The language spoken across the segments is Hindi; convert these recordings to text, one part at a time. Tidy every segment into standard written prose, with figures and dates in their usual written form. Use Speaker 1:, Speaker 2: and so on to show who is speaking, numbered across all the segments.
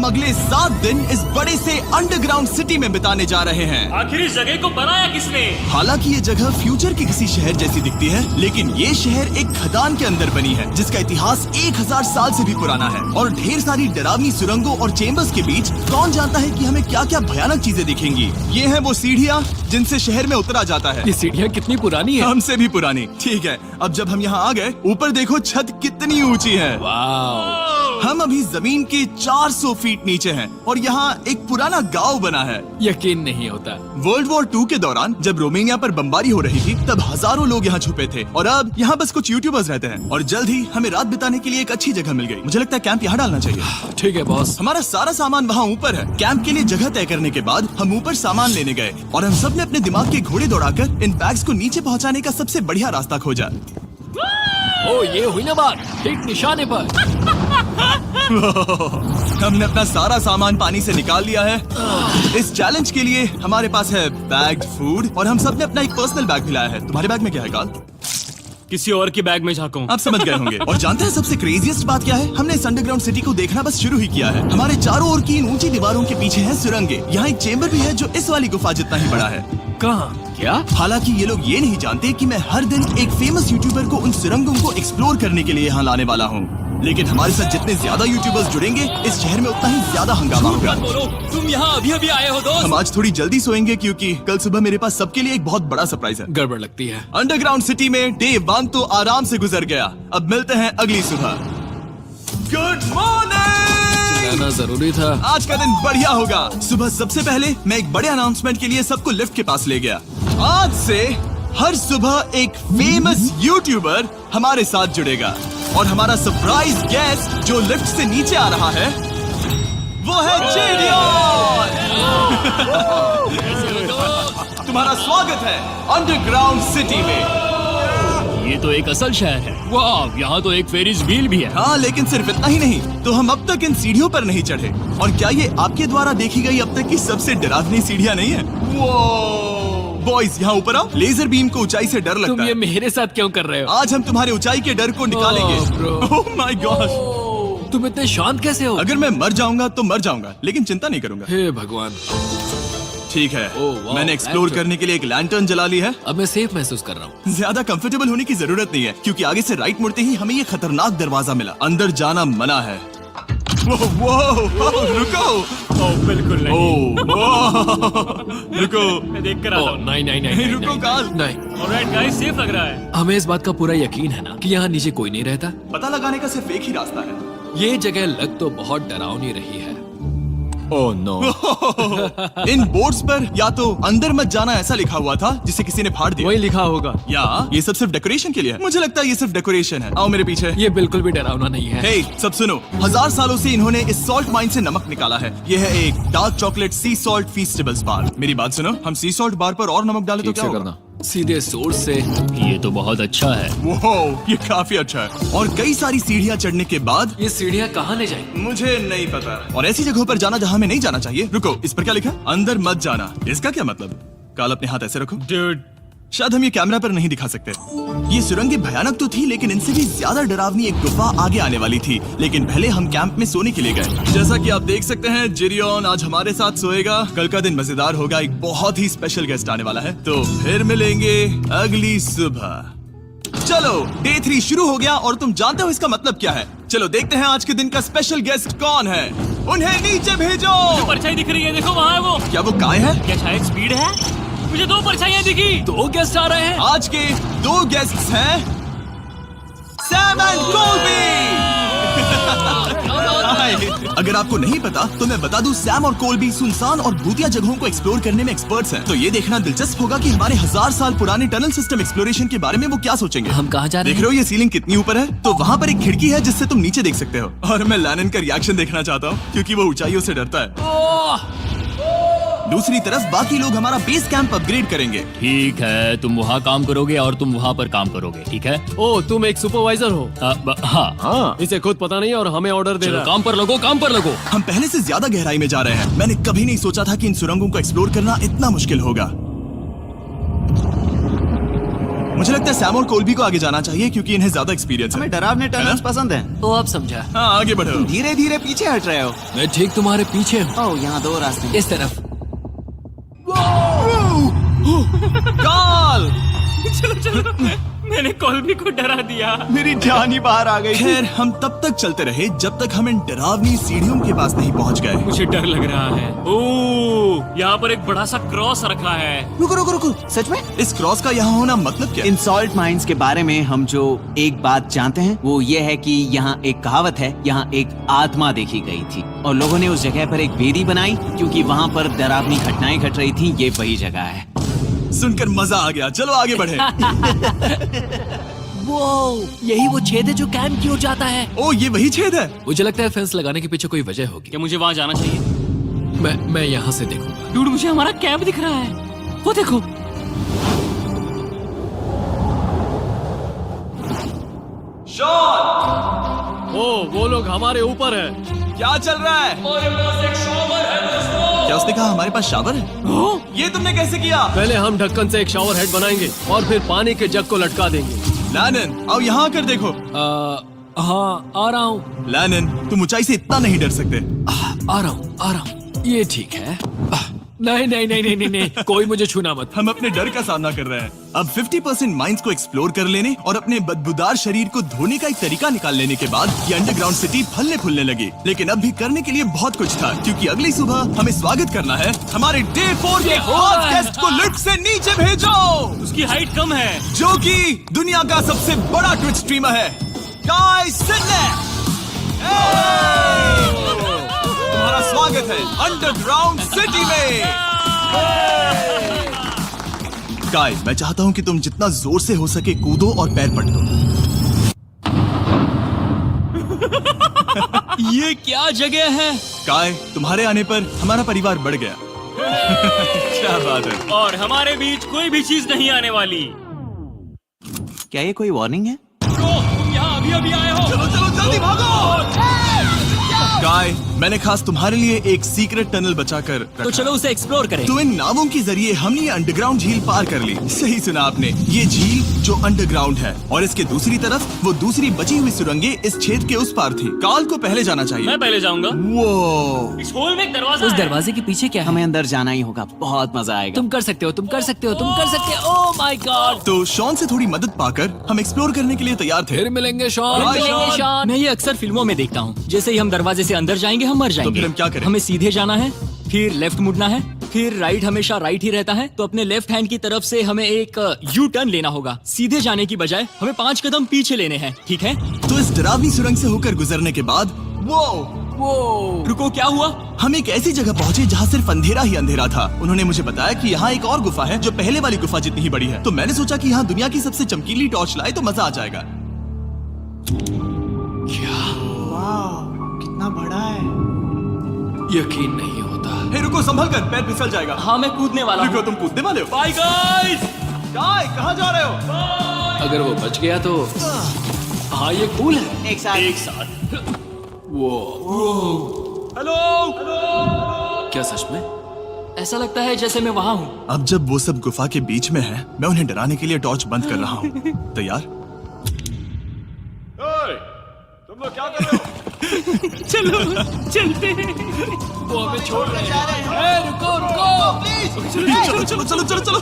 Speaker 1: हम अगले 7 दिन इस बड़े से अंडरग्राउंड सिटी में बिताने जा रहे हैं।
Speaker 2: आखिर इस जगह को बनाया किसने?
Speaker 1: हालांकि ये जगह फ्यूचर के किसी शहर जैसी दिखती है, लेकिन ये शहर एक खदान के अंदर बनी है जिसका इतिहास 1000 साल से भी पुराना है। और ढेर सारी डरावनी सुरंगों और चेम्बर्स के बीच कौन जानता है कि हमें क्या क्या भयानक चीजें दिखेंगी। ये है वो सीढ़ियाँ जिनसे शहर में उतरा जाता है।
Speaker 3: ये सीढ़ियाँ कितनी पुरानी है?
Speaker 1: हमसे भी पुरानी। ठीक है, अब जब हम यहाँ आ गए, ऊपर देखो छत कितनी ऊंची है।
Speaker 3: वाव!
Speaker 1: हम अभी जमीन के 400 फीट नीचे हैं और यहाँ एक पुराना गांव बना है।
Speaker 3: यकीन नहीं होता।
Speaker 1: वर्ल्ड वॉर 2 के दौरान जब रोमानिया पर बमबारी हो रही थी, तब हजारों लोग यहाँ छुपे थे और अब यहाँ बस कुछ यूट्यूबर्स रहते हैं। और जल्द ही हमें रात बिताने के लिए एक अच्छी जगह मिल गई। मुझे लगता है कैंप यहाँ डालना चाहिए।
Speaker 3: ठीक है बॉस।
Speaker 1: हमारा सारा सामान वहाँ ऊपर है। कैंप के लिए जगह तय करने के बाद हम ऊपर सामान लेने गए और हम सब ने अपने दिमाग के घोड़े दौड़ाकर इन बैग्स को नीचे पहुँचाने का सबसे बढ़िया रास्ता खोजा।
Speaker 3: ओ, ये हुई ना बात, ठीक निशाने पर।
Speaker 1: हमने अपना सारा सामान पानी से निकाल लिया है। इस चैलेंज के लिए हमारे पास है बैग्ड फूड और हम सब ने अपना एक पर्सनल बैग भी लाया है। तुम्हारे बैग में क्या है काल?
Speaker 2: किसी और की बैग में झांको।
Speaker 1: आप समझ गए होंगे। और जानते हैं सबसे क्रेजीएस्ट बात क्या है? हमने इस अंडरग्राउंड सिटी को देखना बस शुरू ही किया है। हमारे चारों ओर की इन ऊंची दीवारों के पीछे है सुरंगे। यहाँ एक चेम्बर भी है जो इस वाली गुफा जितना ही बड़ा है।
Speaker 3: कहाँ? क्या?
Speaker 1: हालांकि ये लोग ये नहीं जानते कि मैं हर दिन एक फेमस यूट्यूबर को उन सुरंगों को एक्सप्लोर करने के लिए यहाँ लाने वाला हूँ। लेकिन हमारे साथ जितने ज्यादा यूट्यूबर्स जुड़ेंगे, इस शहर में उतना ही ज्यादा हंगामा होगा।
Speaker 2: तुम यहाँ अभी अभी आए हो दोस्त।
Speaker 1: हम आज थोड़ी जल्दी सोएंगे क्योंकि कल सुबह मेरे पास सबके लिए एक बहुत बड़ा सरप्राइज है।
Speaker 3: गड़बड़ लगती है।
Speaker 1: अंडरग्राउंड सिटी में डे 1 तो आराम से गुजर गया। अब मिलते हैं अगली सुबह। Good morning.
Speaker 3: जाना जरूरी था।
Speaker 1: आज का दिन बढ़िया होगा। सुबह सबसे पहले मैं एक बड़े अनाउंसमेंट के लिए सबको लिफ्ट के पास ले गया। आज से हर सुबह एक फेमस यूट्यूबर हमारे साथ जुड़ेगा और हमारा सरप्राइज गेस्ट जो लिफ्ट से नीचे आ रहा है वो है जेडियन। तुम्हारा स्वागत है अंडरग्राउंड सिटी में।
Speaker 2: ये तो एक असल शहर है। वाह, यहाँ तो एक फेरिस व्हील भी है।
Speaker 1: हाँ, लेकिन सिर्फ इतना ही नहीं, तो हम अब तक इन सीढ़ियों पर नहीं चढ़े। और क्या ये आपके द्वारा देखी गई अब तक की सबसे डरावनी सीढ़ियाँ नहीं है? बॉयज यहाँ ऊपर आओ। लेजर बीम को ऊंचाई से डर लगता
Speaker 3: तुम
Speaker 1: है।
Speaker 3: ये मेरे साथ क्यों कर रहे हो?
Speaker 1: आज हम तुम्हारे ऊंचाई के डर को निकालेंगे। ओह माय गॉड,
Speaker 3: तुम इतने शांत कैसे हो?
Speaker 1: अगर मैं मर जाऊंगा तो मर जाऊंगा, लेकिन चिंता नहीं करूंगा।
Speaker 3: हे भगवान।
Speaker 1: ठीक है,
Speaker 3: वाह,
Speaker 1: मैंने एक्सप्लोर
Speaker 3: लैंटर्न।
Speaker 1: करने के लिए एक लैंटर्न जला ली है।
Speaker 3: अब मैं सेफ महसूस कर रहा हूँ।
Speaker 1: ज्यादा कंफर्टेबल होने की जरूरत नहीं है क्योंकि आगे से राइट मुड़ते ही हमें ये खतरनाक दरवाजा मिला। अंदर जाना मना है। रुको।
Speaker 2: बिल्कुल
Speaker 1: रुको।
Speaker 2: मैं देख कर आता हूँ।
Speaker 3: नहीं,
Speaker 1: रुको काल।
Speaker 3: नहीं।
Speaker 2: ऑलराइट गाइस, सेफ लग रहा है।
Speaker 3: हमें इस बात का पूरा यकीन है ना कि यहाँ नीचे कोई नहीं रहता।
Speaker 1: पता लगाने का सिर्फ एक ही रास्ता है।
Speaker 3: ये जगह लग तो बहुत डरावनी रही है।
Speaker 1: Oh no. इन बोर्ड्स पर या तो अंदर मत जाना ऐसा लिखा हुआ था जिसे किसी ने फाड़ दिया।
Speaker 3: वही लिखा होगा।
Speaker 1: या ये सब सिर्फ डेकोरेशन के लिए है। मुझे लगता है ये सिर्फ डेकोरेशन है। आओ मेरे पीछे।
Speaker 3: ये बिल्कुल भी डरावना नहीं है।
Speaker 1: हे, सब सुनो। 1000 सालों से इन्होंने इस सॉल्ट माइन से नमक निकाला है। ये है एक डार्क चॉकलेट सी सॉल्ट फीस्टेबल्स बार। मेरी बात सुनो, हम सी सॉल्ट बार पर और नमक डाले तो क्या होगा?
Speaker 3: सीधे सोर्स से।
Speaker 2: ये तो बहुत अच्छा है।
Speaker 1: वो ये काफी अच्छा है। और कई सारी सीढ़ियाँ चढ़ने के बाद
Speaker 3: ये सीढ़ियाँ कहाँ ले जाएंगी?
Speaker 1: मुझे नहीं पता। और ऐसी जगहों पर जाना जहाँ हमें नहीं जाना चाहिए। रुको, इस पर क्या लिखा? अंदर मत जाना। इसका क्या मतलब? काल अपने हाथ ऐसे रखो।
Speaker 2: Dude,
Speaker 1: शायद हम ये कैमरा पर नहीं दिखा सकते। ये सुरंगें भयानक तो थी, लेकिन इनसे भी ज्यादा डरावनी एक गुफा आगे आने वाली थी। लेकिन पहले हम कैंप में सोने के लिए गए। जैसा कि आप देख सकते हैं, जेरियन आज हमारे साथ सोएगा। कल का दिन मजेदार होगा। एक बहुत ही स्पेशल गेस्ट आने वाला है। तो फिर मिलेंगे अगली सुबह। चलो, डे 3 शुरू हो गया और तुम जानते हो इसका मतलब क्या है? चलो देखते हैं आज के दिन का स्पेशल गेस्ट कौन है। उन्हें नीचे भेजो।
Speaker 2: परछाई दिख रही है, देखो वहाँ है वो।
Speaker 1: क्या वो काय है?
Speaker 2: क्या शायद स्पीड है? मुझे 2 परछाइयाँ दिखी।
Speaker 3: 2 गेस्ट आ रहे हैं।
Speaker 1: आज के 2 गेस्ट्स हैं सैम एंड कोल्बी। अगर आपको नहीं पता तो मैं बता दूं, सैम और कोल्बी सुनसान और भूतिया जगहों को एक्सप्लोर करने में एक्सपर्ट्स हैं। तो ये देखना दिलचस्प होगा कि हमारे 1000 साल पुराने टनल सिस्टम एक्सप्लोरेशन के बारे में वो क्या सोचेंगे।
Speaker 3: हम कहाँ जा रहे
Speaker 1: देख रहे हो ये सीलिंग कितनी ऊपर है? तो वहाँ पर एक खिड़की है जिससे तुम नीचे देख सकते हो। और मैं लैनन का रिएक्शन देखना चाहता हूँ क्योंकि वो ऊंचाइयों से डरता है। दूसरी तरफ बाकी लोग हमारा बेस कैंप अपग्रेड करेंगे।
Speaker 2: ठीक है, तुम वहाँ काम करोगे और तुम वहाँ पर काम करोगे, ठीक है?
Speaker 4: ओ, तुम एक सुपरवाइजर हो?
Speaker 2: हाँ।
Speaker 4: इसे खुद पता नहीं और हमें ऑर्डर दे
Speaker 2: चलो
Speaker 4: रहा है।
Speaker 2: काम पर लगो, काम पर लगो।
Speaker 1: हम पहले से ज्यादा गहराई में जा रहे हैं। मैंने कभी नहीं सोचा था कि इन सुरंगों को एक्सप्लोर करना इतना मुश्किल होगा। मुझे लगता है सैम और कोल्बी को आगे जाना चाहिए क्योंकि इन्हें ज्यादा एक्सपीरियंस है।
Speaker 5: हमें डरावने टनल्स पसंद हैं।
Speaker 3: तो अब समझा।
Speaker 1: हाँ आगे बढ़ो।
Speaker 5: धीरे धीरे पीछे हट रहे हो।
Speaker 3: मैं ठीक तुम्हारे पीछे हूँ।
Speaker 5: ओह, यहाँ 2 रास्ते हैं।
Speaker 3: इस तरफ।
Speaker 1: काल
Speaker 2: मैंने कोल्बी को डरा दिया।
Speaker 5: मेरी जान ही बाहर आ गई।
Speaker 1: खैर हम तब तक चलते रहे जब तक हम इन डरावनी सीढ़ियों के पास नहीं पहुंच गए।
Speaker 2: मुझे डर लग रहा है। ओह, यहाँ पर एक बड़ा सा क्रॉस रखा है।
Speaker 5: रुको रुको रुको, सच में?
Speaker 1: इस क्रॉस का यहाँ होना मतलब क्या?
Speaker 5: इन सॉल्ट माइंस के बारे में हम जो एक बात जानते हैं वो ये है कि यहाँ एक कहावत है, यहाँ एक आत्मा देखी गई थी और लोगों ने उस जगह पर एक वेदी बनाई क्योंकि वहाँ पर डरावनी घटनाएं घट रही थी। ये वही जगह है।
Speaker 1: सुनकर मजा आ गया, चलो आगे बढ़े।
Speaker 3: वो यही वो छेद है जो कैंप की ओर जाता है।
Speaker 1: ओ ये वही छेद है।
Speaker 3: मुझे लगता है फेंस लगाने के पीछे कोई वजह होगी।
Speaker 2: क्या मुझे वहाँ जाना चाहिए?
Speaker 3: मैं यहाँ से देखूंगा।
Speaker 2: डूड, मुझे हमारा कैंप दिख रहा है। वो देखो।
Speaker 1: शॉन,
Speaker 4: वो लोग हमारे ऊपर है।
Speaker 1: क्या चल रहा है? क्या उसने कहा हमारे पास शावर है? ये तुमने कैसे किया?
Speaker 4: पहले हम ढक्कन से एक शावर हेड बनाएंगे और फिर पानी के जग को लटका देंगे।
Speaker 1: लैनन आओ यहाँ आकर देखो।
Speaker 3: हाँ आ रहा हूँ।
Speaker 1: लैनन तुम ऊंचाई से इतना नहीं डर सकते।
Speaker 3: आ रहा हूँ। ये ठीक है। नहीं नहीं नहीं नहीं नहीं नहीं, कोई मुझे छूना मत।
Speaker 1: हम अपने डर का सामना कर रहे हैं। अब 50% माइंस को एक्सप्लोर कर लेने और अपने बदबूदार शरीर को धोने का एक तरीका निकाल लेने के बाद ये अंडरग्राउंड सिटी फलने फूलने लगी। लेकिन अब भी करने के लिए बहुत कुछ था क्योंकि अगली सुबह हमें स्वागत करना है हमारे डे 4 के फर्स्ट गेस्ट को लिफ्ट से नीचे भेजो,
Speaker 2: उसकी हाइट कम है।
Speaker 1: जो कि दुनिया का सबसे बड़ा ट्विच स्ट्रीमर है, काई सिडनेक। तुम्हारा स्वागत है अंडरग्राउंड सिटी में। काई, मैं चाहता हूँ कि तुम जितना जोर से हो सके कूदो और पैर पट दो।
Speaker 2: ये क्या जगह है?
Speaker 1: काय, तुम्हारे आने पर हमारा परिवार बढ़ गया। क्या बात है।
Speaker 2: और हमारे बीच कोई भी चीज नहीं आने वाली।
Speaker 5: क्या ये कोई वार्निंग है?
Speaker 2: तुम यहाँ अभी अभी आए हो।
Speaker 1: चलो चलो जल्दी भागो। काय, मैंने खास तुम्हारे लिए एक सीक्रेट टनल बचाकर रखा।
Speaker 2: तो चलो उसे एक्सप्लोर करें।
Speaker 1: तो इन नावों के जरिए हमने ये अंडरग्राउंड झील पार कर ली। सही सुना आपने, ये झील जो अंडरग्राउंड है और इसके दूसरी तरफ वो दूसरी बची हुई सुरंगें इस छेद के उस पार थी। काल को पहले जाना चाहिए।
Speaker 2: मैं पहले जाऊंगा।
Speaker 1: वो
Speaker 2: इस होल में एक दरवाजा
Speaker 3: उस
Speaker 2: है।
Speaker 3: दरवाजे के पीछे क्या है?
Speaker 5: हमें अंदर जाना ही होगा, बहुत मजा आएगा।
Speaker 3: तुम कर सकते हो, तुम कर सकते हो, तुम कर सकते हो। Oh my God.
Speaker 1: तो शॉन से थोड़ी मदद पाकर हम एक्सप्लोर करने के लिए तैयार थे।
Speaker 3: फिर मिलेंगे शॉन।
Speaker 1: Bye, Sean।
Speaker 2: मैं ये अक्सर फिल्मों में देखता हूँ। जैसे ही हम दरवाजे से अंदर जाएंगे हम मर जाएंगे।
Speaker 1: फिर हम क्या करें?
Speaker 2: हमें सीधे जाना है, फिर लेफ्ट मुड़ना है, फिर राइट हमेशा राइट ही रहता है। तो अपने लेफ्ट हैंड की तरफ से हमें एक यू टर्न लेना होगा। सीधे जाने की बजाय हमें 5 कदम पीछे लेने हैं, ठीक है?
Speaker 1: तो इस डरावनी सुरंग से होकर गुजरने के बाद वो
Speaker 2: रुको, क्या हुआ?
Speaker 1: हम एक ऐसी जगह पहुंचे जहाँ सिर्फ अंधेरा ही अंधेरा था। उन्होंने मुझे बताया कि यहाँ एक और गुफा है जो पहले वाली गुफा जितनी ही बड़ी है। तो मैंने सोचा कि यहाँ दुनिया की सबसे चमकीली टॉर्च लाए तो मजा आ जाएगा।
Speaker 5: कितना बड़ा है।
Speaker 3: यकीन नहीं होता।
Speaker 1: हे रुको, संभल कर, पैर फिसल जाएगा।
Speaker 2: हाँ, मैं कूदने वाला
Speaker 1: रुको,
Speaker 2: हूँ।
Speaker 1: तुम कूदने वाले हो?
Speaker 2: Bye guys.
Speaker 1: काय, कहाँ जा रहे हो?
Speaker 3: अगर वो बच गया तो हाँ ये कूल है।
Speaker 5: एक साथ।
Speaker 2: एक साथ।
Speaker 1: हेलो।
Speaker 3: क्या सच में?
Speaker 2: ऐसा लगता है जैसे मैं वहाँ हूँ।
Speaker 1: अब जब वो सब गुफा के बीच में है, मैं उन्हें डराने के लिए टॉर्च बंद कर रहा हूँ। तैयार? तुम लोग क्या कर रहे हो?
Speaker 2: चलो चलते हैं।
Speaker 3: वो हमें छोड़ रहे हैं। रुको रुको।
Speaker 1: चलो चलो चलो चलो चलो।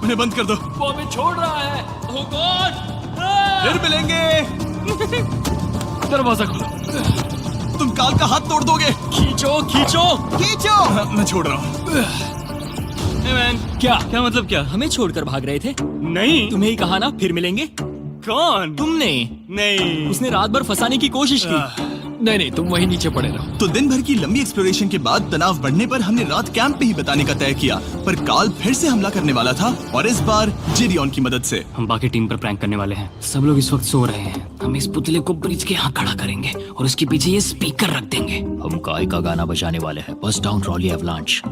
Speaker 1: उन्हें बंद कर दो।
Speaker 3: वो हमें छोड़ रहा है।
Speaker 2: Oh God!
Speaker 1: फिर मिलेंगे।
Speaker 4: दरवाजा खोलो।
Speaker 1: तुम काल का हाथ तोड़ दोगे।
Speaker 2: खींचो खींचो।
Speaker 1: हाँ, मैं छोड़ रहा हूँ।
Speaker 2: Hey man, क्या मतलब क्या? हमें छोड़कर भाग रहे थे? नहीं, तुम्हें ही कहा ना फिर मिलेंगे। कौन? तुमने? नहीं, उसने रात भर फंसाने की कोशिश की।
Speaker 3: नहीं नहीं, तुम वहीं नीचे पड़े रहो।
Speaker 1: तो दिन भर की लंबी एक्सप्लोरेशन के बाद तनाव बढ़ने पर हमने रात कैंप पे ही बिताने का तय किया। पर काल फिर से हमला करने वाला था और इस बार जिरियन की मदद से।
Speaker 2: हम बाकी टीम पर प्रैंक करने वाले हैं। सब लोग इस वक्त सो रहे हैं। हम इस पुतले को ब्रिज के यहाँ खड़ा करेंगे और उसके पीछे ये स्पीकर रख देंगे।
Speaker 3: हम काय का गाना बजाने वाले हैं। बस डाउन रॉली एवलांच।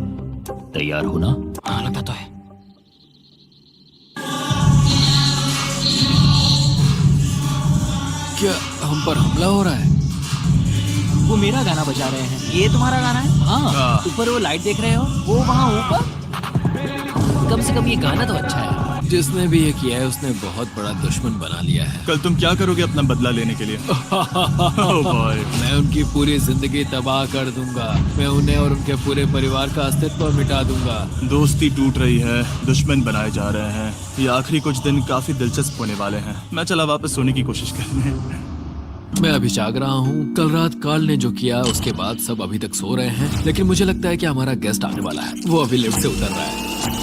Speaker 3: तैयार हो ना?
Speaker 2: हाँ, लगता तो है।
Speaker 3: क्या हम पर हमला हो रहा है?
Speaker 2: वो मेरा गाना बजा रहे हैं।
Speaker 5: ये तुम्हारा गाना है?
Speaker 2: हाँ, ऊपर वो लाइट देख रहे हो? वो वहाँ ऊपर?
Speaker 3: कम से कम ये गाना तो अच्छा है। जिसने भी ये किया है उसने बहुत बड़ा दुश्मन बना लिया है।
Speaker 1: कल तुम क्या करोगे अपना बदला लेने के लिए? Oh boy.
Speaker 3: मैं उनकी पूरी जिंदगी तबाह कर दूंगा। मैं उन्हें और उनके पूरे परिवार का अस्तित्व मिटा दूंगा।
Speaker 1: दोस्ती टूट रही है, दुश्मन बनाए जा रहे हैं। ये आखिरी कुछ दिन काफी दिलचस्प होने वाले हैं। मैं चला वापस सोने की कोशिश करने।
Speaker 3: मैं अभी जाग रहा हूँ। कल रात कार्ल ने जो किया उसके बाद सब अभी तक सो रहे हैं, लेकिन मुझे लगता है कि हमारा गेस्ट आने वाला है। वो अभी लिफ्ट से उतर रहा है।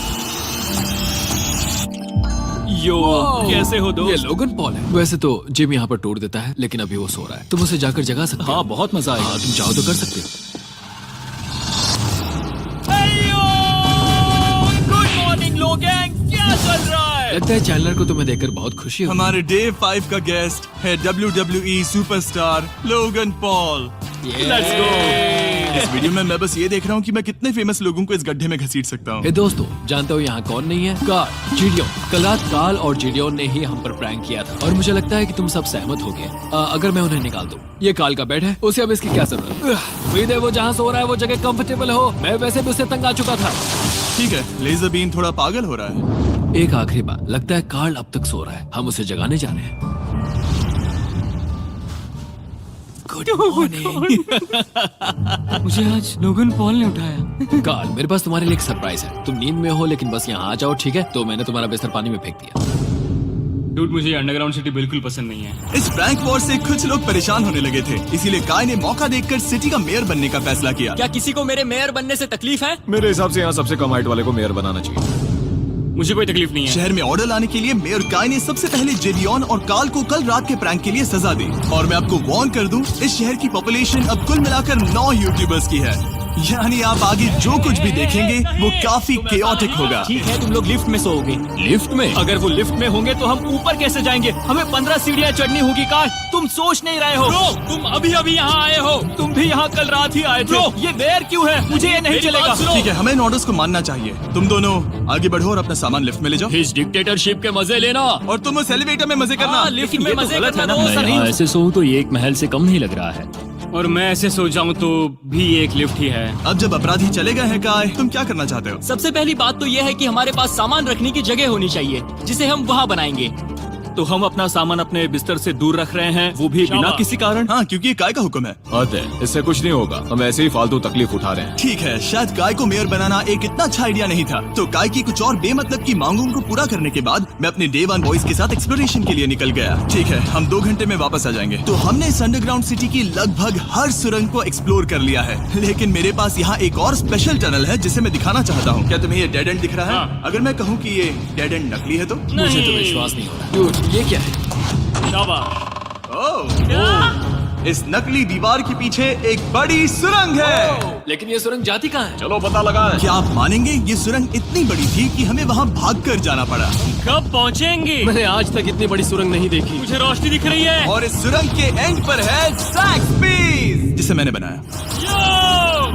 Speaker 2: यो, कैसे हो
Speaker 3: ये
Speaker 2: दोस्त?
Speaker 3: लोगन पॉल है। वैसे तो जिम यहाँ पर तोड़ देता है, लेकिन अभी वो सो रहा है। तुम उसे जाकर जगा सकते हो?
Speaker 2: हाँ, बहुत मजा आएगा।
Speaker 3: हाँ, तुम चाहो तो कर सकते हो।
Speaker 2: गुड मॉर्निंग लोगैंग, क्या चल रहा है?
Speaker 3: लगता है चैनलर को तुम्हें देखकर बहुत खुशी हुई।
Speaker 1: हमारे डे 5 का गेस्ट है WWE superstar Logan Paul.
Speaker 2: Let's go.
Speaker 1: इस वीडियो में मैं बस ये देख रहा हूँ कि मैं कितने फेमस लोगों को इस गड्ढे में घसीट सकता हूँ।
Speaker 3: हे दोस्तों, जानते हो यहाँ कौन नहीं है? कार्ल, जीडियोन। कल रात कार्ल और जीडियोन ने ही हम पर प्रैंक किया था और मुझे लगता है कि तुम सब सहमत हो गए। अगर मैं उन्हें निकाल दूं, ये कार्ल का बेड है, उसे अब इसकी क्या जरूरत है? उम्मीद है वो जहाँ सो रहा है वो जगह कंफर्टेबल हो। मैं वैसे भी उससे तंग आ चुका था।
Speaker 1: ठीक है, लेजर बीन थोड़ा पागल हो रहा है।
Speaker 3: एक आखिरी बात, लगता है कार्ल अब तक सो रहा है। हम उसे जगाने जा रहे हैं। Good morning.
Speaker 2: मुझे आज लोगन पॉल ने उठाया।
Speaker 3: कार्ल, मेरे पास तुम्हारे लिए एक सरप्राइज है। तुम नींद में हो लेकिन बस यहाँ आ जाओ, ठीक है? तो मैंने तुम्हारा बिस्तर पानी में फेंक दिया।
Speaker 2: डूड, मुझे अंडरग्राउंड सिटी बिल्कुल पसंद नहीं है।
Speaker 1: इस प्रैंक वॉर से कुछ लोग परेशान होने लगे थे, इसीलिए काय ने मौका देखकर सिटी का मेयर बनने का फैसला किया।
Speaker 2: क्या किसी को मेरे मेयर बनने से तकलीफ है?
Speaker 6: मेरे हिसाब से यहाँ सबसे कम हाइट वाले को मेयर बनाना चाहिए।
Speaker 2: मुझे कोई तकलीफ नहीं है।
Speaker 1: शहर में ऑर्डर लाने के लिए मेयर काय ने सबसे पहले जेडियन और कार्ल को कल रात के प्रैंक के लिए सजा दी। और मैं आपको वार्न कर दूं, इस शहर की पॉपुलेशन अब कुल मिलाकर 9 यूट्यूबर्स की है। यानी आप आगे जो कुछ भी देखेंगे वो काफी केओटिक होगा।
Speaker 2: ठीक है, तुम लोग लिफ्ट में सोओगे।
Speaker 3: लिफ्ट में?
Speaker 2: अगर वो लिफ्ट में होंगे तो हम ऊपर कैसे जाएंगे? हमें 15 सीढ़ियाँ चढ़नी होगी। कार, तुम सोच नहीं रहे हो। Bro, तुम अभी अभी यहाँ आए हो। तुम भी यहाँ कल रात ही आए थे। Bro, ये बेर क्यों है? मुझे ये नहीं चलेगा।
Speaker 1: ठीक है, हमें इन ऑर्डर्स को मानना चाहिए। तुम दोनों आगे बढ़ो और अपना सामान लिफ्ट में ले जाओ।
Speaker 2: इस डिक्टेटरशिप के मजे लेना।
Speaker 1: और तुम उस एलिवेटर में मजे करना।
Speaker 2: लिफ्ट में मजे करना
Speaker 3: ना।
Speaker 2: दोस्त।
Speaker 3: मैं
Speaker 2: ऐसे सोऊं तो ये एक महल से कम नहीं लग रहा है, और मैं ऐसे सो जाऊं तो भी एक लिफ्ट ही है।
Speaker 1: अब जब अपराधी चले गए हैं काय, तुम क्या करना चाहते हो?
Speaker 2: सबसे पहली बात तो यह है कि हमारे पास सामान रखने की जगह होनी चाहिए, जिसे हम वहाँ बनाएंगे। तो हम अपना सामान अपने बिस्तर से दूर रख रहे हैं, वो भी बिना किसी कारण।
Speaker 1: हाँ, क्योंकि ये काय का हुक्म है।
Speaker 6: हद है, इससे कुछ नहीं होगा। हम ऐसे ही फालतू तकलीफ उठा रहे हैं।
Speaker 1: ठीक है, शायद काय को मेयर बनाना एक इतना अच्छा आइडिया नहीं था। तो काय की कुछ और बेमतलब की मांगों को पूरा करने के बाद मैं अपने डे 1 बॉयज के साथ एक्सप्लोरेशन के लिए निकल गया। ठीक है, हम 2 घंटे में वापस आ जाएंगे। तो हमने इस अंडरग्राउंड सिटी की लगभग हर सुरंग को एक्सप्लोर कर लिया है, लेकिन मेरे पास यहाँ एक और स्पेशल टनल है जिसे मैं दिखाना चाहता हूँ। क्या तुम्हें ये डेड एंड दिख रहा है?
Speaker 2: हाँ।
Speaker 1: अगर मैं कहूँ कि ये डेड एंड नकली है तो?
Speaker 3: मुझे तो विश्वास नहीं हो रहा। Dude, ये क्या है?
Speaker 1: ओह, इस नकली दीवार के पीछे एक बड़ी सुरंग है।
Speaker 3: लेकिन ये सुरंग जाती कहाँ है?
Speaker 6: चलो पता लगाएं।
Speaker 1: क्या आप मानेंगे, ये सुरंग इतनी बड़ी थी कि हमें वहाँ भागकर जाना पड़ा।
Speaker 2: कब पहुँचेंगे?
Speaker 4: मैंने आज तक इतनी बड़ी सुरंग नहीं देखी।
Speaker 2: मुझे रोशनी दिख रही है।
Speaker 1: और इस सुरंग के एंड पर है ज़ैक्सबीस, जिसे मैंने बनाया।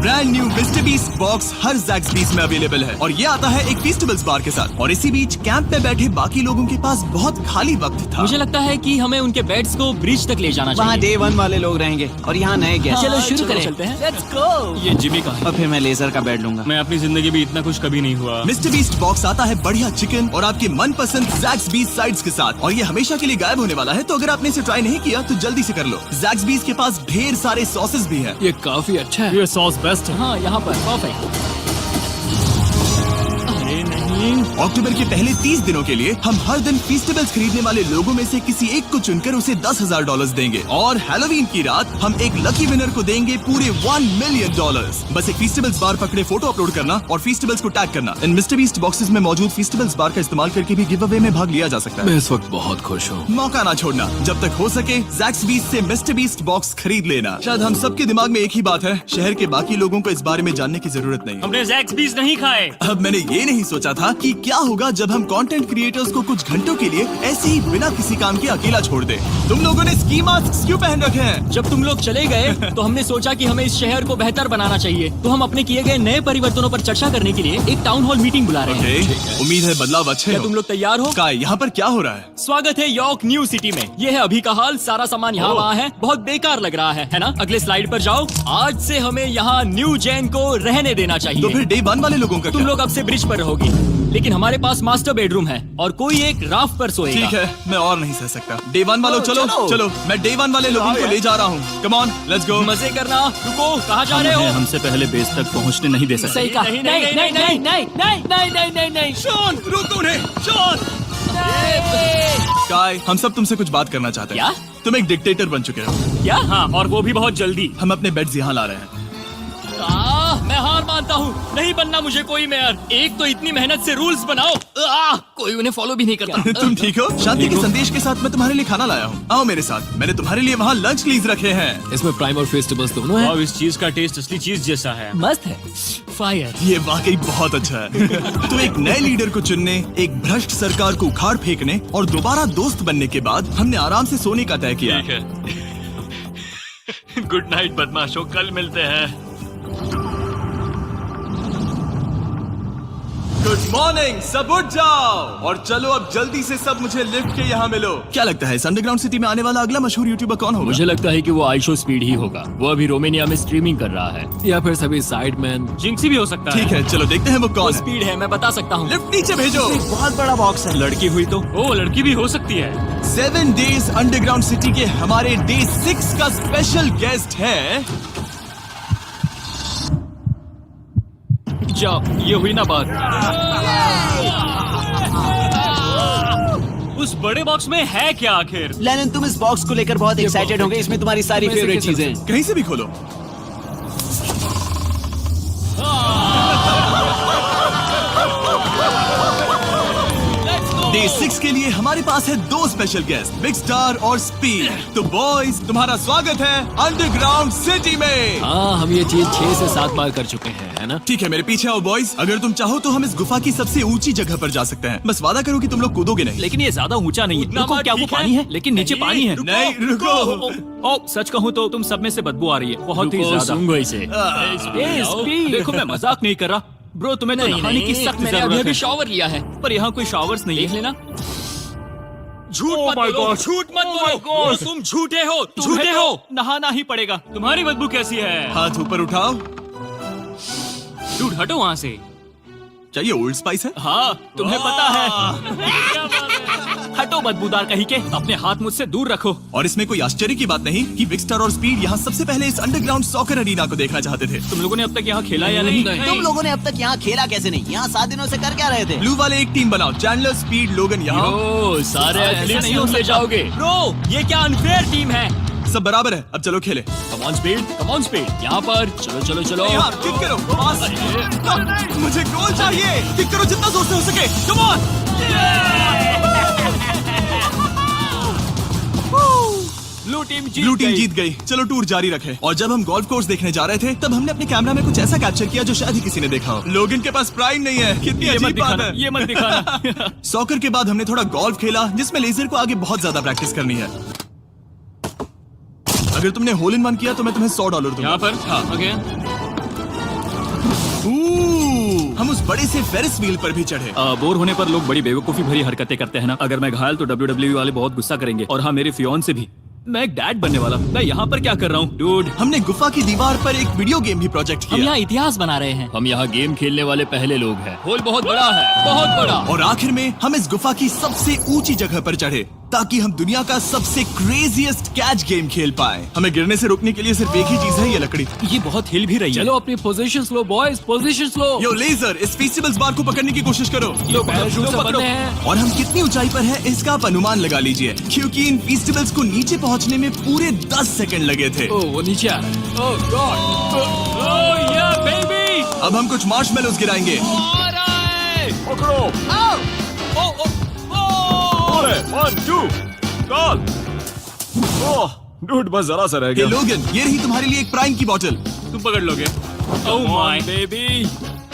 Speaker 1: Brand new mister beast box हर ज़ैक्सबीस में अवेलेबल है, और ये आता है एक फेस्टिवल्स बार के साथ। और इसी बीच कैंप में बैठे बाकी लोगों के पास बहुत खाली वक्त था।
Speaker 2: मुझे लगता है कि हमें उनके बेड्स को ब्रिज तक ले जाना
Speaker 5: वहाँ
Speaker 2: चाहिए।
Speaker 5: डे 1 वाले लोग रहेंगे और यहाँ नए गेस्ट।
Speaker 2: चलो शुरू करें। चलते हैं। Let's go। ये जिमी का है।
Speaker 5: और फिर मैं लेजर का बेड लूंगा।
Speaker 2: मैं अपनी जिंदगी में इतना कुछ कभी नहीं हुआ।
Speaker 1: मिस्टर बीस्ट बॉक्स आता है बढ़िया चिकन और आपके मनपसंद ज़ैक्सबीस साइड्स के साथ, और ये हमेशा के लिए गायब होने वाला है। तो अगर आपने इसे ट्राई नहीं किया तो जल्दी से कर लो। ज़ैक्सबीस के पास ढेर सारे सॉसेस भी हैं।
Speaker 3: ये काफी अच्छा है।
Speaker 4: ये सॉस बेस्ट है।
Speaker 2: हाँ, यहाँ पर परफेक्ट। अरे नहीं,
Speaker 1: अक्टूबर के पहले 30 दिनों के लिए हम हर दिन फेस्टिवल्स खरीदने वाले लोगों में से किसी एक को चुनकर उसे $10,000 देंगे, और हैलोवीन की रात हम एक लकी विनर को देंगे पूरे $1 मिलियन। बस एक फेस्टिवल्स बार पकड़े फोटो अपलोड करना और फेस्टिवल्स को टैग करना। इन मिस्टर बीस्ट बॉक्सेस में मौजूद फेस्टिवल्स बार का इस्तेमाल करके भी गिव अवे में भाग लिया जा सकता है।
Speaker 3: मैं इस वक्त बहुत खुश हूँ।
Speaker 1: मौका ना छोड़ना, जब तक हो सके ज़ैक्सबीस से मिस्टर बीस्ट बॉक्स खरीद लेना। शायद हम सबके दिमाग में एक ही बात है, शहर के बाकी लोगों को इस बारे में जानने की जरूरत नहीं है।
Speaker 2: हमने ज़ैक्सबीस नहीं खाए।
Speaker 1: अब मैंने ये नहीं सोचा था कि क्या होगा जब हम कंटेंट क्रिएटर्स को कुछ घंटों के लिए ऐसे ही बिना किसी काम के अकेला छोड़ दे। तुम लोगों ने स्की मास्क क्यों पहन रखे हैं?
Speaker 2: जब तुम लोग चले गए तो हमने सोचा कि हमें इस शहर को बेहतर बनाना चाहिए। तो हम अपने किए गए नए परिवर्तनों पर चर्चा करने के लिए एक टाउन हॉल मीटिंग बुला रहे हैं।
Speaker 1: ओके, उम्मीद है बदलाव अच्छे
Speaker 2: क्या
Speaker 1: हो।
Speaker 2: तुम लोग तैयार हो?
Speaker 1: काय, यहाँ पर क्या हो रहा है?
Speaker 2: स्वागत है यॉर्क न्यू सिटी में। ये है अभी का हाल। सारा सामान यहाँ वहाँ है। बहुत बेकार लग रहा है ना? अगले स्लाइड पर जाओ। आज से हमें यहाँ न्यू जेन को रहने देना
Speaker 1: तो
Speaker 2: चाहिए।
Speaker 1: फिर डे 1 वाले लोगों का
Speaker 2: तुम
Speaker 1: क्या?
Speaker 2: लोग अब से ब्रिज पर रहोगे, लेकिन हमारे पास मास्टर बेडरूम है और कोई एक राफ्ट पर सोएगा।
Speaker 1: ठीक है, मैं और नहीं सह सकता। डे 1 वालों चलो चलो, मैं डे 1 वाले लोगों को ले जा रहा हूँ। Come on, let's go.
Speaker 2: मजे करना। रुको, कहाँ जा रहे हो?
Speaker 7: हमसे पहले बेस तक पहुंचने नहीं दे सकते।
Speaker 3: सही कहा।
Speaker 2: नहीं, नहीं, नहीं, नहीं,
Speaker 3: नहीं।
Speaker 1: शॉन, रोको उन्हें। शॉन, स्काई, हम सब तुमसे कुछ बात करना चाहते हैं।
Speaker 2: क्या?
Speaker 1: तुम एक डिक्टेटर बन चुके हो।
Speaker 2: क्या?
Speaker 7: हाँ, और वो भी बहुत जल्दी।
Speaker 1: हम अपने बेड्स यहाँ ला रहे हैं।
Speaker 2: मैं हार मानता हूँ। नहीं बनना मुझे कोई मेयर। एक तो इतनी मेहनत से रूल्स बनाओ, कोई उन्हें फॉलो भी नहीं करता।
Speaker 1: तुम ठीक हो? शांति के संदेश के साथ मैं तुम्हारे लिए खाना लाया हूँ। आओ मेरे साथ, मैंने तुम्हारे लिए वहाँ लंच लीज रखे हैं।
Speaker 3: इसमें प्राइम और फेस्टिवल्स दोनों हैं।
Speaker 7: और इस चीज का टेस्ट असली चीज जैसा है।
Speaker 2: मस्त है। फायर।
Speaker 1: ये वाकई बहुत अच्छा है। तुम एक नए लीडर को चुनने, एक भ्रष्ट सरकार को उखाड़ फेंकने और दोबारा दोस्त बनने के बाद हमने आराम से सोने का तय किया।
Speaker 7: गुड नाइट बदमाशों, कल मिलते हैं।
Speaker 1: गुड मॉर्निंग, सब उठ जाओ और चलो अब जल्दी से सब मुझे लिफ्ट के यहाँ मिलो। क्या लगता है इस अंडरग्राउंड सिटी में आने वाला अगला मशहूर यूट्यूबर कौन होगा?
Speaker 2: मुझे लगता है कि वो आइशो स्पीड ही होगा। वो अभी रोमानिया में स्ट्रीमिंग कर रहा है।
Speaker 3: या फिर सभी साइडमैन।
Speaker 7: जिंक्सी भी हो सकता है।
Speaker 1: ठीक है, चलो देखते हैं वो कौन है।
Speaker 2: स्पीड है, मैं बता सकता हूँ।
Speaker 1: लिफ्ट नीचे भेजो।
Speaker 5: बहुत बड़ा बॉक्स है।
Speaker 7: लड़की हुई तो ओ लड़की भी हो सकती है।
Speaker 1: 7 डेज अंडरग्राउंड सिटी के हमारे डे 6 का स्पेशल गेस्ट है।
Speaker 7: जाओ, ये हुई ना बात। उस बड़े बॉक्स में है क्या आखिर?
Speaker 5: लेनिन, तुम इस बॉक्स को लेकर बहुत एक्साइटेड होंगे। इसमें तुम्हारी सारी फेवरेट चीजें हैं।
Speaker 1: कहीं से भी खोलो। डे 6 के लिए हमारे पास है 2 स्पेशल गेस्ट, बिग स्टार और स्पीड। तो बॉयज, तुम्हारा स्वागत है अंडरग्राउंड सिटी में।
Speaker 3: हाँ, हम ये चीज 6 से 7 बार कर चुके हैं, है ना?
Speaker 1: ठीक है, मेरे पीछे आओ बॉयज। अगर तुम चाहो तो हम इस गुफा की सबसे ऊंची जगह पर जा सकते हैं। बस वादा करो कि तुम लोग कूदोगे नहीं।
Speaker 7: लेकिन ये ज्यादा ऊंचा नहीं है। रुको, क्या वो
Speaker 2: ठीक है।
Speaker 7: पानी है? लेकिन नीचे पानी है।
Speaker 1: नहीं, रुको।
Speaker 7: ओ, सच कहूँ तो तुम सब में से बदबू आ रही है, बहुत ही ज्यादा।
Speaker 2: सूंघो इसे।
Speaker 7: देखो, मैं मजाक नहीं कर रहा। ब्रो, तुम्हें तो नहाने की सख्त
Speaker 2: मैंने अभी
Speaker 7: जरूरत
Speaker 2: अभी
Speaker 7: है।
Speaker 2: शावर लिया है।
Speaker 7: पर यहाँ कोई शावर्स नहीं
Speaker 2: देख
Speaker 7: है।
Speaker 2: लेना। झूठ
Speaker 7: Oh
Speaker 2: मत
Speaker 7: my
Speaker 2: बोलो,
Speaker 7: God.
Speaker 2: झूठ मत
Speaker 7: Oh my
Speaker 2: बोलो।
Speaker 7: God.
Speaker 2: वो तुम झूठे हो,
Speaker 7: तुम्हें
Speaker 2: झूठे
Speaker 7: तो
Speaker 2: हो।
Speaker 7: नहाना ही पड़ेगा। तुम्हारी बदबू कैसी है?
Speaker 1: हाथ ऊपर उठाओ।
Speaker 7: डूड, हटो वहाँ से।
Speaker 1: चाहिए ओल्ड स्पाइस है?
Speaker 7: हाँ, तुम्हें पता है। हटो बदबूदार कहीं के। अपने हाथ मुझसे दूर रखो।
Speaker 1: और इसमें कोई आश्चर्य की बात नहीं कि बिग स्टार और स्पीड यहाँ सबसे पहले इस अंडरग्राउंड सॉकर अरीना को देखना चाहते थे।
Speaker 7: तुम लोगों ने अब तक यहाँ खेला या नहीं?
Speaker 5: तुम लोगों ने अब तक यहाँ खेला कैसे नहीं? यहाँ 7 दिनों से कर क्या रहे थे?
Speaker 1: ब्लू वाले एक टीम बनाओ, चैंडलर, स्पीड, लोगन यहाँ।
Speaker 2: ओ, सारे
Speaker 7: ऐसा
Speaker 2: एथलीट्स
Speaker 7: नहीं हो
Speaker 2: तुम ले
Speaker 7: सकता।
Speaker 2: जाओगे। ब्रो, ये क्या अनफेयर टीम है।
Speaker 1: सब बराबर है, अब चलो खेले।
Speaker 2: Come on speed, come on speed. यहाँ पर चलो चलो चलो।
Speaker 1: यहाँ किक करो, पास। मुझे गोल चाहिए। किक करो जितना जोर से हो सके। Come on.
Speaker 7: Blue team
Speaker 1: blue team जीत गई। चलो टूर जारी रखें। और जब हम गोल्फ कोर्स देखने जा रहे थे तब हमने अपने कैमरा में कुछ ऐसा कैप्चर किया जो शायद ही किसी ने देखा हो। लोगन के पास प्राइम नहीं है। कितनी
Speaker 7: ये मत
Speaker 1: अजीब बात
Speaker 7: दिखाना,
Speaker 1: है।
Speaker 7: ये मत दिखाना।
Speaker 1: सॉकर के बाद हमने थोड़ा गोल्फ खेला जिसमें लेजर को आगे बहुत ज्यादा प्रैक्टिस करनी है। अगर तुमने होल इन वन किया तो मैं तुम्हें $100 दूंगा।
Speaker 7: यहाँ पर
Speaker 1: हाँ।
Speaker 7: ओके।
Speaker 1: हम उस बड़े से फेरिस व्हील पर भी चढ़े।
Speaker 7: बोर होने पर लोग बड़ी बेवकूफी भरी हरकतें करते हैं ना। अगर मैं घायल तो WWE वाले बहुत गुस्सा करेंगे। और हाँ, मेरे फियोन से भी। मैं एक डैड बनने वाला। मैं यहाँ पर क्या कर रहा हूँ? डूड,
Speaker 1: हमने गुफा की दीवार पर एक वीडियो गेम भी प्रोजेक्ट
Speaker 2: हम
Speaker 1: किया।
Speaker 2: यहाँ इतिहास बना रहे हैं। हम यहाँ गेम खेलने वाले पहले लोग हैं। होल बहुत बड़ा है, बहुत बड़ा।
Speaker 1: और आखिर में हम इस गुफा की सबसे ऊंची जगह पर चढ़े ताकि हम दुनिया का सबसे क्रेजीएस्ट कैच गेम खेल पाए। हमें गिरने से रोकने के लिए सिर्फ एक ही चीज है, ये लकड़ी।
Speaker 7: ये बहुत हिल भी रही है।
Speaker 3: चलो अपनी पोजीशंस लो बॉयज, पोजीशंस लो।
Speaker 1: यो लेजर, इस फेस्टिवल्स बार को पकड़ने की कोशिश करो।
Speaker 3: ये पैराशूट से बंधे हैं।
Speaker 1: और हम कितनी ऊंचाई पर हैं इसका आप अनुमान लगा लीजिए, क्योंकि इन फेस्टिवल्स को नीचे पहुंचने में पूरे 10 सेकंड लगे थे।
Speaker 3: ओह, वो नीचे आ रहा है। ओह गॉड।
Speaker 7: ओह या बेबी।
Speaker 1: अब हम कुछ मार्शमेलोस गिराएंगे।
Speaker 6: पकड़ो। अरे 1 2 कॉल। ओह डूड, बस जरा सा रह
Speaker 1: हे
Speaker 6: गया।
Speaker 1: लोगन, ये रही तुम्हारे लिए एक प्राइम की बोतल।
Speaker 7: तुम पकड़ लोगे? Oh my
Speaker 3: baby.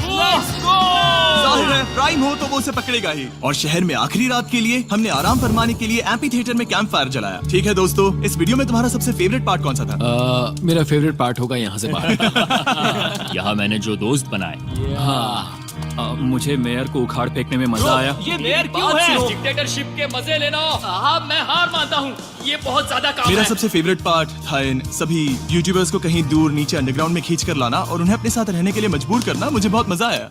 Speaker 1: जाहिर है प्राइम हो तो वो उसे पकड़ेगा ही। और शहर में आखिरी रात के लिए हमने आराम फरमाने के लिए एम्पी थिएटर में कैंप फायर जलाया। ठीक है दोस्तों, इस वीडियो में तुम्हारा सबसे फेवरेट पार्ट कौन सा था?
Speaker 3: मेरा फेवरेट पार्ट होगा यहाँ से बाहर।
Speaker 2: यहाँ मैंने जो दोस्त बनाए।
Speaker 3: हाँ,
Speaker 7: मुझे मेयर को उखाड़ फेंकने में मजा आया।
Speaker 2: ये मेयर क्यों है? डिक्टेटरशिप के मजे लेना। हाँ, मैं हार मानता हूँ। ये बहुत ज्यादा काम
Speaker 1: मेरा
Speaker 2: है।
Speaker 1: सबसे फेवरेट पार्ट था इन सभी यूट्यूबर्स को कहीं दूर नीचे अंडरग्राउंड में खींच कर लाना और उन्हें अपने साथ रहने के लिए मजबूर करना। मुझे बहुत मजा आया।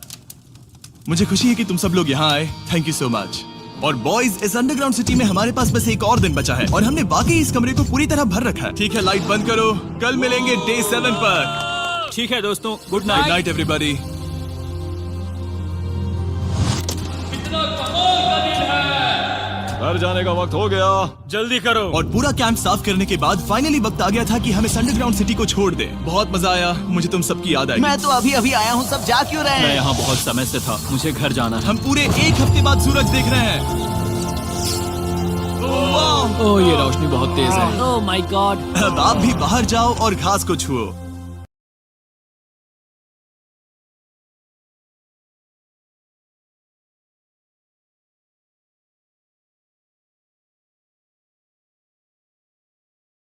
Speaker 1: मुझे खुशी है कि तुम सब लोग यहाँ आए। Thank you so much. और बॉयज, इस अंडरग्राउंड सिटी में हमारे पास बस एक और दिन बचा है और हमने वाकई इस कमरे को पूरी तरह भर रखा है। ठीक है, लाइट बंद करो। कल मिलेंगे डे 7 पर।
Speaker 7: ठीक है दोस्तों, good
Speaker 1: good
Speaker 7: night.
Speaker 1: Night everybody.
Speaker 6: घर जाने का वक्त हो गया।
Speaker 7: जल्दी करो।
Speaker 1: और पूरा कैंप साफ करने के बाद फाइनली वक्त आ गया था कि हम इस अंडरग्राउंड सिटी को छोड़ दें। बहुत मजा आया। मुझे तुम सबकी याद आई।
Speaker 5: मैं तो अभी अभी आया हूँ, सब जा क्यों रहे
Speaker 7: मैं
Speaker 5: हैं?
Speaker 7: यहाँ बहुत समय से था, मुझे घर जाना है।
Speaker 1: हम पूरे एक हफ्ते बाद सूरज देख रहे हैं। वाह!
Speaker 3: ओह, ये रोशनी बहुत तेज है।
Speaker 2: Oh my God.
Speaker 1: अब आप भी बाहर जाओ और घास को छुओ।